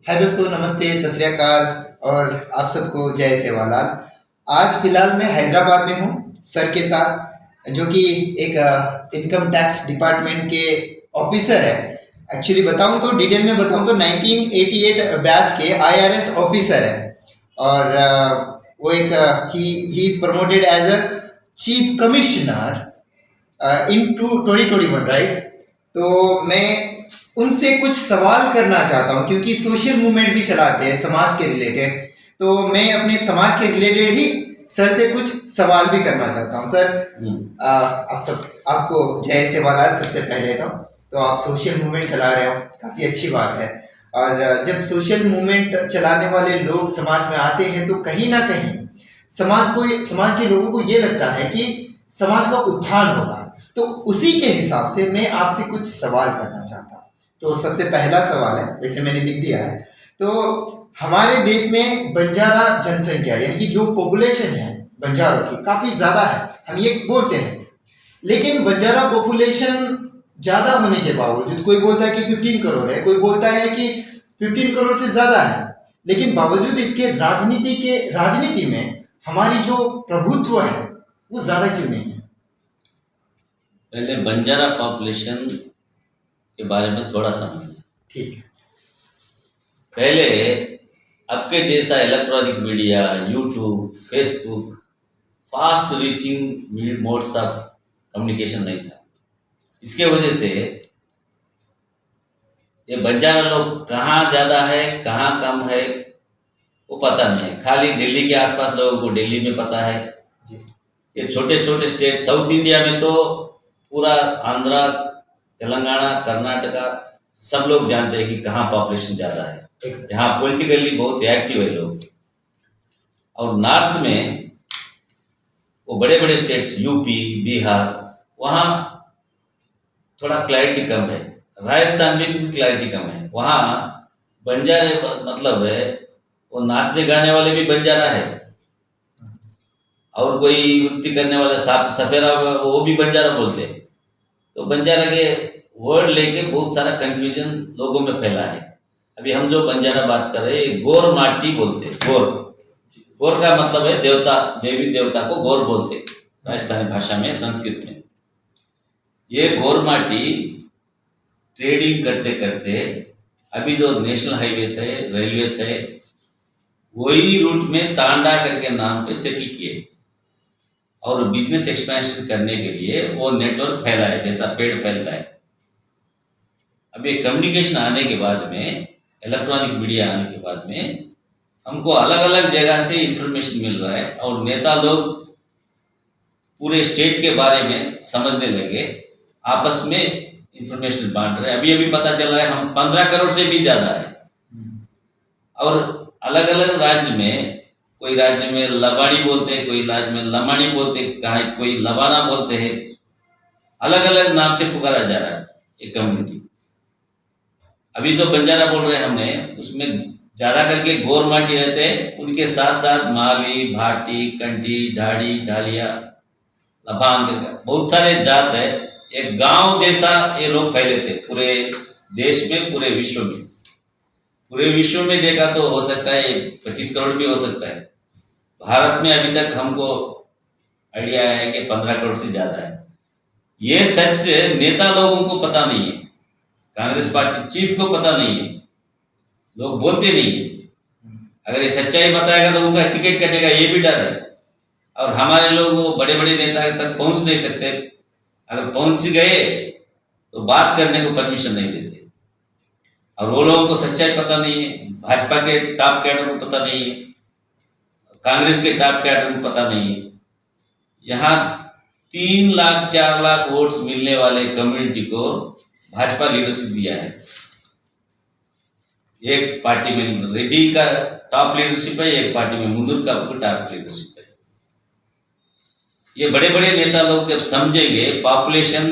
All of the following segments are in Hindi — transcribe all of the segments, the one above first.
हाय दोस्तों, नमस्ते, सत श्री अकाल और आप सबको जय सेवालाल। आज फिलहाल मैं हैदराबाद में हूँ सर के साथ, जो कि एक इनकम टैक्स डिपार्टमेंट के ऑफिसर है। एक्चुअली बताऊँ तो, डिटेल में बताऊँ तो 1988 बैच के आईआरएस ऑफिसर है। और वो एक ही is promoted as a chief commissioner in 2021, right. तो मैं उनसे कुछ सवाल करना चाहता हूँ, क्योंकि सोशल मूवमेंट भी चलाते हैं समाज के रिलेटेड। तो मैं अपने समाज के रिलेटेड ही सर से कुछ सवाल भी करना चाहता हूँ। सर, आपको जय सेवालाल। सबसे पहले तो आप सोशल मूवमेंट चला रहे हो, काफ़ी अच्छी बात है। और जब सोशल मूवमेंट चलाने वाले लोग समाज में आते हैं तो कहीं ना कहीं समाज के लोगों को ये लगता है कि समाज का उत्थान होगा। तो उसी के हिसाब से मैं आपसे कुछ सवाल करना चाहता हूँ। तो सबसे पहला सवाल है, वैसे मैंने लिख दिया है। तो हमारे देश में बंजारा जनसंख्या, यानी कि जो पॉपुलेशन है बंजारों की, काफी ज्यादा है, हम ये बोलते हैं। लेकिन बंजारा पॉपुलेशन ज्यादा होने के बावजूद, कोई बोलता है कि 15 करोड़ है, कोई बोलता है कि 15 करोड़ से ज्यादा है, लेकिन बावजूद इसके राजनीति में हमारी जो प्रभुत्व है वो ज्यादा क्यों नहीं है? पहले बंजारा पॉपुलेशन के बारे में थोड़ा समझें। ठीक है। पहले आपके जैसा electronic media, YouTube, Facebook, fast reaching modes of communication नहीं था। इसके वजह से ये बंजारा लोग कहाँ ज़्यादा है कहाँ कम है वो पता नहीं है। खाली दिल्ली के आसपास लोगों को दिल्ली में पता है। ये छोटे छोटे स्टेट साउथ इंडिया में तो पूरा आंध्रा, तेलंगाना, कर्नाटका सब लोग जानते हैं कि कहाँ पॉपुलेशन ज़्यादा है। यहाँ पॉलिटिकली बहुत एक्टिव है लोग। और नॉर्थ में वो बड़े बड़े स्टेट्स यूपी, बिहार, वहाँ थोड़ा क्लैरिटी कम है। राजस्थान में भी क्लैरिटी कम है। वहाँ बंजारे मतलब है वो नाचने गाने वाले भी बंजारा है, और कोई वृत्ति करने वाला सपेरा वो भी बंजारा बोलते हैं। तो बंजारा के वर्ड लेके बहुत सारा कंफ्यूजन लोगों में फैला है। अभी हम जो बंजारा बात कर रहे हैं गोर माटी बोलते हैं। गोर का मतलब है देवता, देवी देवता को गोर बोलते हैं राजस्थानी भाषा में, संस्कृत में। ये गोर माटी ट्रेडिंग करते करते अभी जो नेशनल हाईवेज है, रेलवेज है, वही रूट में तांडा करके नाम पे सेटल किए और बिजनेस एक्सपेंशन करने के लिए वो नेटवर्क फैला है जैसा पेड़ फैलता है। अब ये कम्युनिकेशन आने के बाद में, इलेक्ट्रॉनिक मीडिया आने के बाद में, हमको अलग अलग जगह से इंफॉर्मेशन मिल रहा है और नेता लोग पूरे स्टेट के बारे में समझने लगे, आपस में इंफॉर्मेशन बांट रहे हैं। अभी अभी पता चल रहा है हम 15 करोड़ से भी ज़्यादा है। और अलग अलग राज्य में, कोई राज्य में लबाड़ी बोलते हैं, कोई राज्य में लमाड़ी बोलते हैं, कहीं कोई लबाना बोलते हैं। अलग अलग नाम से पुकारा जा रहा है ये कम्युनिटी। अभी जो बंजारा बोल रहे हैं हमने, उसमें ज़्यादा करके गोर माटी रहते हैं, उनके साथ साथ माली, भाटी, कंटी, ढाड़ी, ढालिया, लबांग, बहुत सारे जात है। एक गांव जैसा ये लोग फैले थे पूरे देश में, पूरे विश्व में। पूरे विश्व में देखा तो हो सकता है 25 करोड़ भी हो सकता है। भारत में अभी तक हमको आइडिया है कि 15 करोड़ से ज़्यादा है। ये सच नेता लोगों को पता नहीं है, कांग्रेस पार्टी चीफ को पता नहीं है, लोग बोलते नहीं है। अगर ये सच्चाई बताएगा तो उनका टिकट कटेगा, ये भी डर है। और हमारे लोग वो बड़े बड़े नेता तक पहुंच नहीं सकते। अगर पहुंच गए तो बात करने को परमिशन नहीं देते। और वो लोगों को सच्चाई पता नहीं है, भाजपा के टॉप कैडर को पता नहीं है, कांग्रेस के टॉप कैडर को पता नहीं है। यहाँ 3 लाख 4 लाख वोट्स मिलने वाले कम्युनिटी को भाजपा लीडरशिप दिया है। एक पार्टी में रेड्डी का टॉप लीडरशिप है, एक पार्टी में मुंदुर का टॉप लीडरशिप है। ये बड़े बड़े नेता लोग जब समझेंगे पॉपुलेशन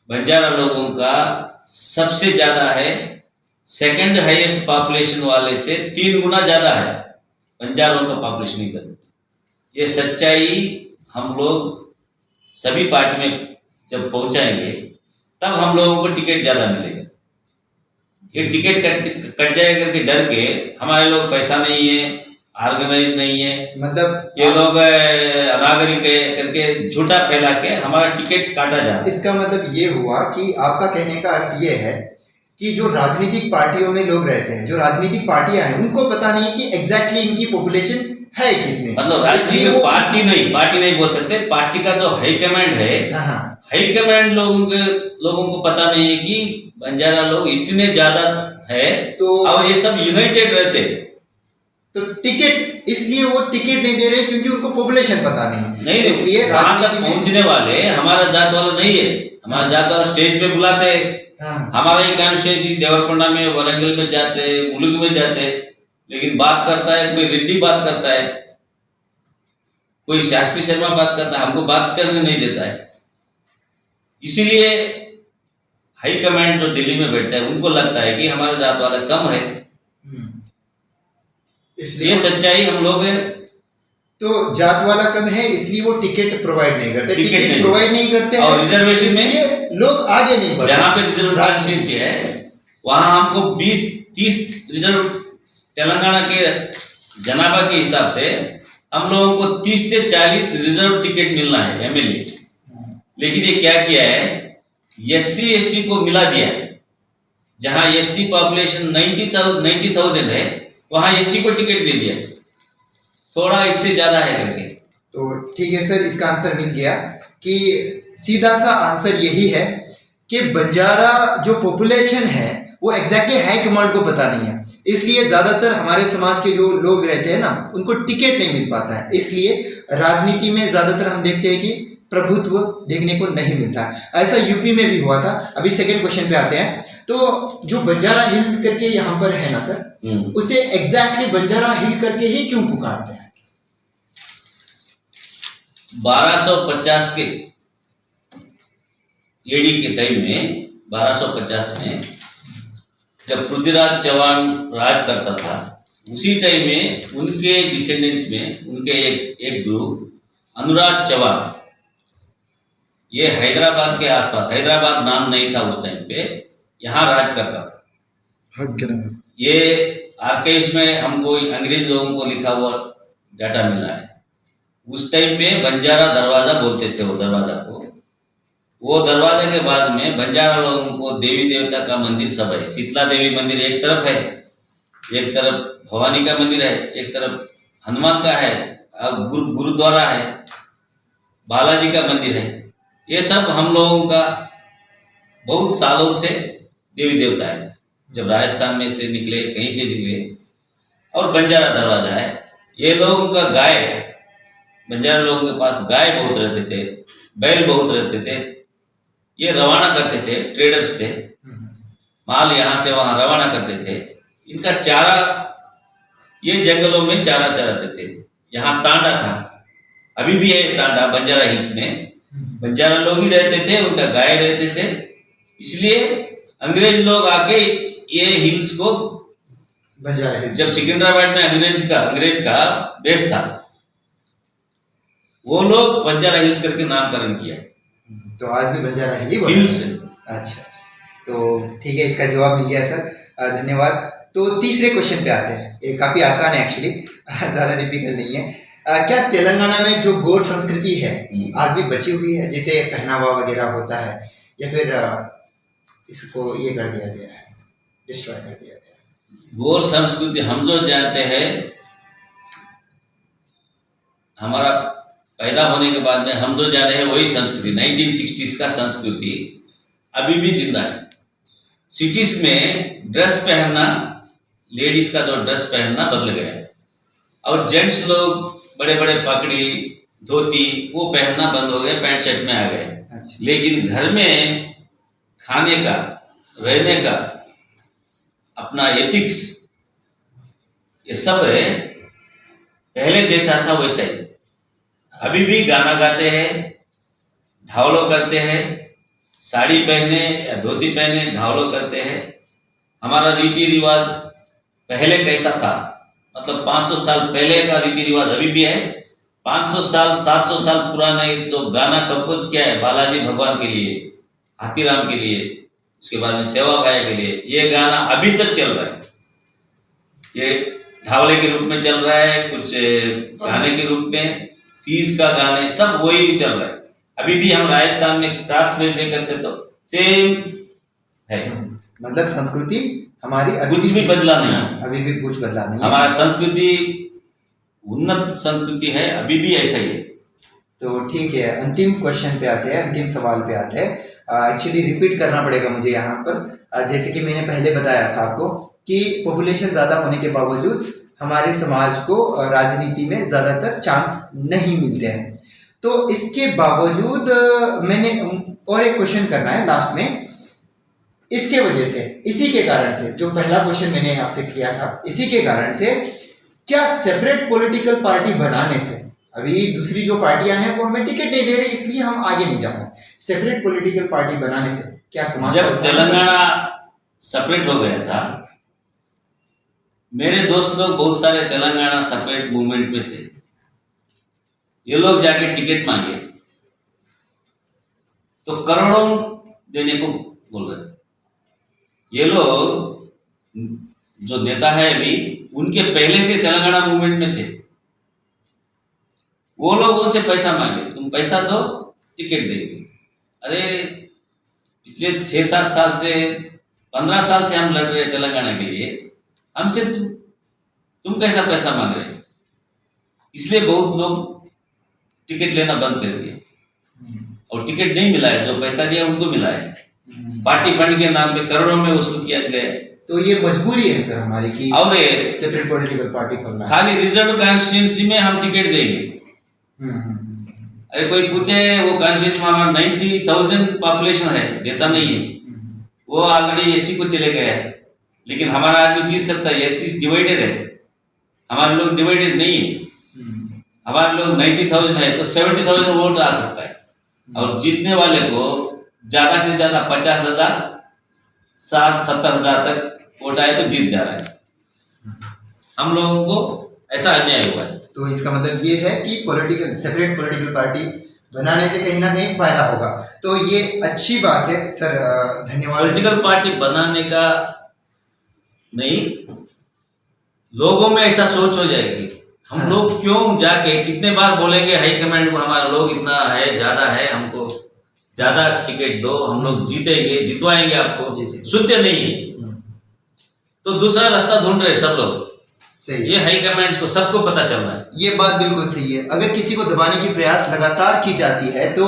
बंजारा लोगों का सबसे ज्यादा है, सेकंड हाईएस्ट पॉपुलेशन वाले से 3 गुना ज्यादा है बंजारों का पॉपुलेशन इधर। ये सच्चाई हम लोग सभी पार्टी में जब पहुंचाएंगे तब हम लोगों को टिकट ज्यादा मिलेगा। ये टिकट कट जाए करके डर के हमारे लोग पैसा नहीं है, ऑर्गेनाइज नहीं है, मतलब ये लोग अनागरिक है करके झूठा फैला के हमारा टिकट काटा जा रहा है। इसका मतलब ये हुआ कि आपका कहने का अर्थ ये है कि जो राजनीतिक पार्टियों में लोग रहते हैं, जो राजनीतिक पार्टियां हैं, उनको पता नहीं कि एग्जैक्टली इनकी पॉपुलेशन है कितनी। मतलब राजनीतिक पार्टी नहीं बोल सकते, पार्टी का जो हाई कमांड है, हाँ, हाई कमांड लोगों को पता नहीं है कि बंजारा लोग इतने ज्यादा है तो और ये सब यूनाइटेड रहते। तो टिकट, इसलिए वो टिकट नहीं दे रहे क्योंकि उनको पॉपुलेशन पता नहीं, इसलिए वहां तक पहुंचने वाले हमारा जात वाला नहीं है। हमारा जात वाला स्टेज पे बुलाते हैं, हमारा ही कॉन्स्टिट्यूंसी देवरकोंडा में, वरंगल में जाते, मुलुगु में जाते, लेकिन बात करता है कोई रेड्डी, बात करता है कोई शास्त्री शर्मा, बात करता है, हमको बात करने नहीं देता है। इसीलिए हाई कमांड जो दिल्ली में बैठता है उनको लगता है कि हमारा जात वाला कम है, इसलिए ये सच्चाई हम लोग है। तो जात वाला कम है इसलिए वो टिकट प्रोवाइड नहीं करते, टिकट प्रोवाइड नहीं करते और रिजर्वेशन में लोग आगे नहीं बढ़ते। जहां पे रिजर्व कॉन्स्टिट्यूंसी है वहां हमको 20-30 रिजर्व, तेलंगाना के जनाभा के हिसाब से हम लोगों को 30 से 40 रिजर्व टिकट मिलना है एमएलए। लेकिन ये क्या किया है, एससी एसटी को मिला दिया है। जहां एसटी पॉपुलेशन 90,000 है वहां एससी को टिकट दे दिया, थोड़ा इससे ज्यादा है करके। तो ठीक है सर, इसका आंसर मिल गया कि सीधा सा आंसर यही है कि बंजारा जो पॉपुलेशन है वो एग्जैक्टली हाई कमांड को पता नहीं है, इसलिए ज्यादातर हमारे समाज के जो लोग रहते हैं ना उनको टिकट नहीं मिल पाता है। इसलिए राजनीति में ज्यादातर हम देखते हैं कि प्रभुत्व देखने को नहीं मिलता है। ऐसा यूपी में भी हुआ था। अभी सेकंड क्वेश्चन पे आते हैं। तो जो बंजारा हिल करके यहाँ पर है ना सर, उसे एग्जैक्टली बंजारा हिल करके ही क्यों पुकारते हैं? 1250 के एडी के टाइम में, 1250 में जब पृथ्वीराज चौहान राज करता था, उसी टाइम में उनके डिसेंडेंट्स में उनके एक ग्रुप अनुराग चौहान, ये हैदराबाद के आसपास, हैदराबाद नाम नहीं था उस टाइम पे, यहाँ राज करता था। ये आर्काइव्स में हमको अंग्रेज लोगों को लिखा हुआ डाटा मिला है। उस टाइम पे बंजारा दरवाजा बोलते थे वो दरवाजा को। वो दरवाजे के बाद में बंजारा लोगों को देवी देवता का मंदिर सब है। शीतला देवी मंदिर एक तरफ है, एक तरफ भवानी का मंदिर है, एक तरफ हनुमान का है, गुरुद्वारा है, बालाजी का मंदिर है। ये सब हम लोगों का बहुत सालों से देवी देवता है। जब राजस्थान में से निकले, कहीं से निकले, और बंजारा दरवाजा है। ये लोगों का गाय, बंजारा लोगों के पास गाय बहुत रहते थे, बैल बहुत रहते थे। ये रवाना करते थे, ट्रेडर्स थे, माल यहाँ से वहाँ रवाना करते थे। इनका चारा, ये जंगलों में चारा चराते थे। यहाँ तांडा था, अभी भी है तांडा बंजारा हिल्स में। बंजारा लोग ही रहते थे, उनका गाय रहते थे। इसलिए अंग्रेज लोग आके ये हिल्स को, बंजारा हिल्स, जब सिकंदराबाद में अंग्रेज का बेस था, वो लोग बंजारा हिल्स करके नामकरण किया। तो आज भी बंजारा हिल्स। अच्छा, तो ठीक है, इसका जवाब मिल गया सर, धन्यवाद। तो तीसरे क्वेश्चन पे आते हैं। ये काफी आसान है एक्चुअली, ज्यादा डिफिकल्ट नहीं है। क्या तेलंगाना में जो गौर संस्कृति है आज भी बची हुई है, जिसे पहनावा वगैरह होता है, या फिर इसको ये कर दिया गया है, डिस्ट्रॉय कर दिया गया है? गौर संस्कृति हम जो जानते हैं, हमारा पैदा होने के बाद में हम जो जाने हैं वही संस्कृति, 1960s का संस्कृति अभी भी जिंदा है। सिटीज में ड्रेस पहनना, लेडीज का जो ड्रेस पहनना बदल गया है, और जेंट्स लोग बड़े बड़े पगड़ी, धोती वो पहनना बंद हो गए, पैंट शर्ट में आ गए। अच्छा। लेकिन घर में खाने का, रहने का, अपना एथिक्स, ये सब है पहले जैसा था वैसा ही। अभी भी गाना गाते हैं, ढावलो करते हैं, साड़ी पहने या धोती पहने ढावलो करते हैं। हमारा रीति रिवाज पहले कैसा था, मतलब 500 साल पहले का रीति रिवाज अभी भी है। 500 साल 700 साल पुराने जो गाना कंपोज किया है बालाजी भगवान के लिए, हाथीराम के लिए, उसके बाद में सेवा भाई के लिए ये गाना अभी तक चल रहा है। ये ढावले के रूप में चल रहा है, कुछ गाने के रूप में, तीज का गाने सब वही चल रहा है। अभी भी हम राजस्थान में क्रॉस वेरीफाई करते तो सेम है। मतलब संस्कृति हमारी अभी कुछ भी बदला नहीं है, अभी भी कुछ बदला नहीं है। हमारा संस्कृति उन्नत संस्कृति है, अभी भी ऐसा ही है। तो ठीक है, अंतिम क्वेश्चन पे आते हैं, अंतिम सवाल पे आते हैं। एक्चुअली रिपीट करना पड़ेगा मुझे यहाँ पर, जैसे कि मैंने पहले बताया था आपको कि पॉपुलेशन ज़्यादा होने के बावजूद हमारे समाज को राजनीति में ज़्यादातर चांस नहीं मिलते हैं। तो इसके बावजूद मैंने और एक क्वेश्चन करना है लास्ट में। इसके वजह से, इसी के कारण से, जो पहला क्वेश्चन मैंने आपसे किया था, इसी के कारण से क्या सेपरेट पॉलिटिकल पार्टी बनाने से, अभी दूसरी जो पार्टियां हैं वो हमें टिकट नहीं दे रही इसलिए हम आगे नहीं जा पाए, सेपरेट पॉलिटिकल पार्टी बनाने से क्या समाज जब तेलंगाना सेपरेट हो गया था, मेरे दोस्त लोग बहुत सारे तेलंगाना सेपरेट मूवमेंट में थे। ये लोग जाके टिकट मांगे तो करोड़ों देने को बोल रहे थे। ये लोग जो नेता है अभी, उनके पहले से तेलंगाना मूवमेंट में थे। वो लोग उनसे पैसा मांगे, तुम पैसा दो टिकट देंगे। अरे पिछले 6-7 साल से, 15 साल से हम लड़ रहे हैं तेलंगाना के लिए, हमसे तुम कैसा पैसा मांग रहे? इसलिए बहुत लोग टिकट लेना बंद कर दिए और टिकट नहीं मिला है, जो पैसा दिया उनको मिला है। पार्टी फंड के नाम पे करोड़ों में वसूल किया गया। तो ये मजबूरी है सर हमारी कि और सेपरेट पॉलिटिकल पार्टी खोलना। खाली रिजर्व कॉन्स्टिट्यूंसी में हम टिकट देंगे। अरे कोई पूछे वो कॉन्स्टिट्यूंसी में हमारा 90,000 पॉपुलेशन है, देता नहीं है। वो ऑलरेडी एससी को चले गया है, लेकिन हमारा आदमी जीत सकता है। एससी डिवाइडेड है, हमारे लोग डिवाइडेड नहीं है। हमारे लोग 90,000 है तो 70,000 वोट आ सकता है, और जीतने वाले को ज्यादा से ज्यादा 50,000, 60-70,000 तक वोट आए तो जीत जा रहा है। हम लोगों को ऐसा अन्याय हुआ है। तो इसका मतलब ये है कि सेपरेट पॉलिटिकल पार्टी बनाने से कहीं ना कहीं फायदा होगा। तो ये अच्छी बात है सर, धन्यवाद। पॉलिटिकल पार्टी बनाने का नहीं, लोगों में ऐसा सोच हो जाएगी। हम लोग क्यों जाके कितने बार बोलेंगे हाई कमांड को, हमारा लोग इतना है, ज्यादा है, हमको ज्यादा टिकट दो, हम लोग जीतेंगे, जितवाएंगे आपको। सुनते नहीं है तो दूसरा रास्ता ढूंढ रहे सब लोग। सही, ये हाई कमांड को सबको पता चल रहा है। ये बात बिल्कुल सही है। अगर किसी को दबाने की प्रयास लगातार की जाती है तो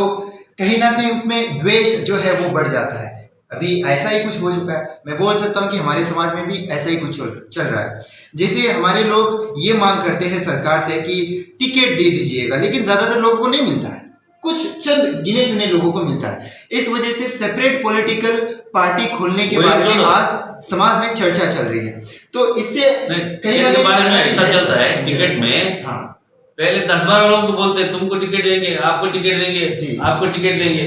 कहीं ना कहीं उसमें द्वेष जो है वो बढ़ जाता है। अभी ऐसा ही कुछ हो चुका है। मैं बोल सकता हूँ कि हमारे समाज में भी ऐसा ही कुछ चल रहा है। जैसे हमारे लोग ये मांग करते हैं सरकार से कि टिकट दे दीजिएगा, लेकिन ज्यादातर लोगों को नहीं मिलता है, कुछ चंद गिने चुने लोगों को मिलता है। इस वजह से सेपरेट पॉलिटिकल पार्टी खोलने के बारे में आज समाज में चर्चा चल रही है। तो इससे कहीं ना कहीं ऐसा चलता है टिकट में। हाँ, पहले 10-12 लोगों को बोलते हैं तुमको टिकट देंगे, आपको टिकट देंगे, आपको टिकट देंगे,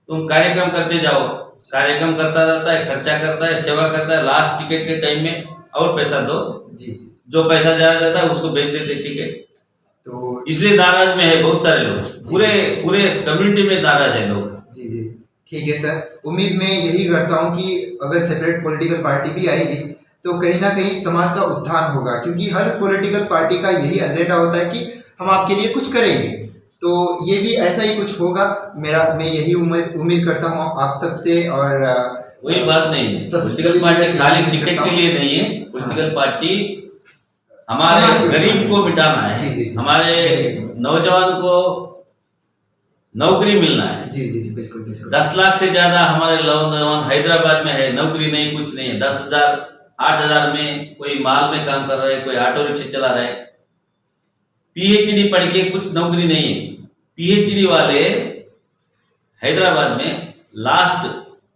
तुम कार्यक्रम करते जाओ। कार्यक्रम करता रहता है, खर्चा करता है, सेवा करता है, लास्ट टिकट के टाइम में और पैसा दो। जी, जो पैसा ज्यादा देता है उसको बेच देते टिकट। तो इसलिए नाराज में है बहुत सारे लोग, पूरे कम्युनिटी में नाराज है लोग। जी जी, ठीक है सर। उम्मीद मैं यही करता हूँ कि अगर सेपरेट पॉलिटिकल पार्टी भी आएगी तो कहीं ना कहीं समाज का उत्थान होगा, क्योंकि हर पॉलिटिकल पार्टी का यही एजेंडा होता है कि हम आपके लिए कुछ करेंगे। तो ये भी ऐसा ही कुछ होगा, मैं यही उम्मीद करता हूँ आप सबसे। और वही बात नहीं है, पॉलिटिकल पार्टी खाली टिकट के लिए नहीं है। पॉलिटिकल पार्टी हमारे गरीब को मिटाना है, हमारे नौजवान को नौकरी मिलना है। जी जी जी, बिल्कुल बिल्कुल। 10 लाख से ज्यादा हमारे नौजवान हैदराबाद में है, नौकरी नहीं, कुछ नहीं है। 10,000 8,000 में कोई माल में काम कर रहा है, कोई ऑटो रिक्शा चला रहा है। पीएचडी पढ़ के कुछ नौकरी नहीं है। पीएचडी वाले हैदराबाद में लास्ट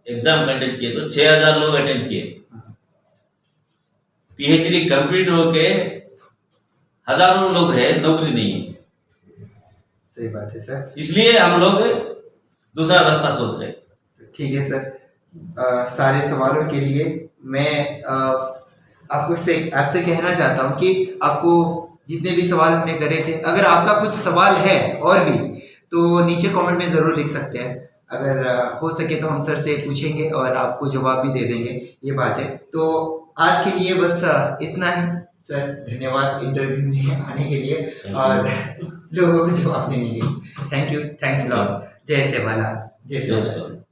एग्जाम कंडक्ट किए तो 6,000 लोग अटेंड किए। पीएचडी कंप्लीट होके हजारों लोग है, नौकरी नहीं है। सही बात है सर, इसलिए हम लोग दूसरा रास्ता सोच रहे। ठीक है सर, सारे सवालों के लिए मैं आपसे कहना चाहता हूँ कि आपको जितने भी सवाल हमने करे थे, अगर आपका कुछ सवाल है और भी तो नीचे कमेंट में ज़रूर लिख सकते हैं। अगर हो सके तो हम सर से पूछेंगे और आपको जवाब भी दे देंगे, ये बात है। तो आज के लिए बस इतना ही सर। धन्यवाद इंटरव्यू में आने के लिए और लोगों को जवाब देने के लिए। Thank you, thanks lot. जय सेवालाल, जय सेवालाल।